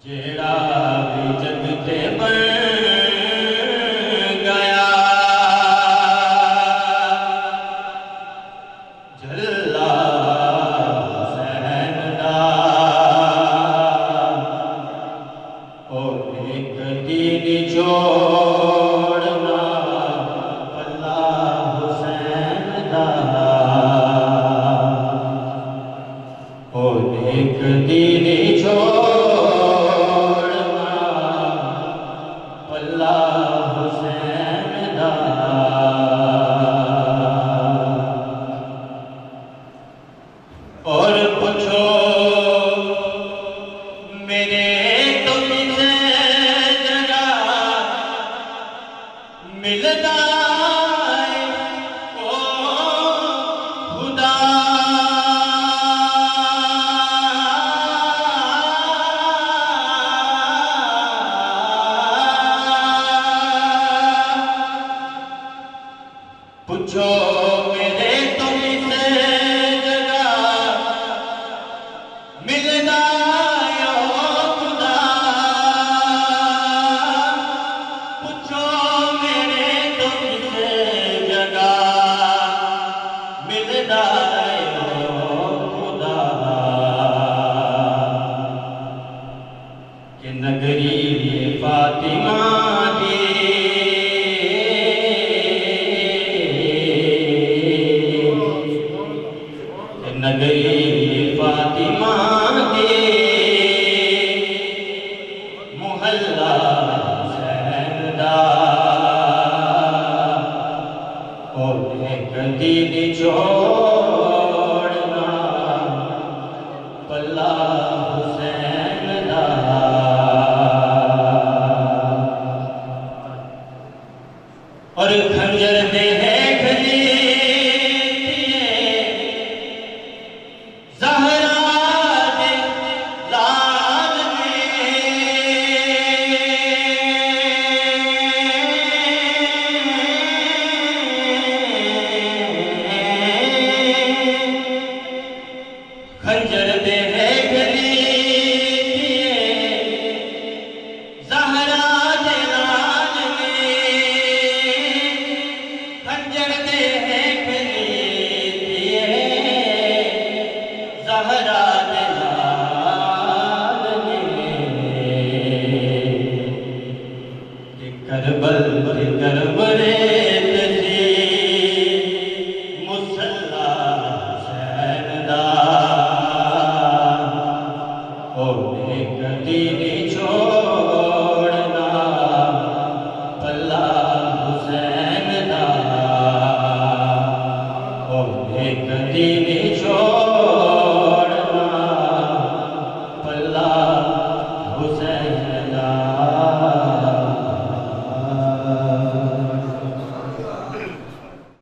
جیڑا بھی جگ تے بن گیا جھلا حسین دا او ایک دین چھوڑنا پلا حسین دا او ایک دین چھوڑنا حسین دا اور پوچھو میرے تو کسے جگہ ملتا ہے او خدا پوچھو میرے تو کسے جگہ ملنا یا خدا پوچھو میرے تو کسے جگہ ملنا یا خدا کہ نگری فاطمہ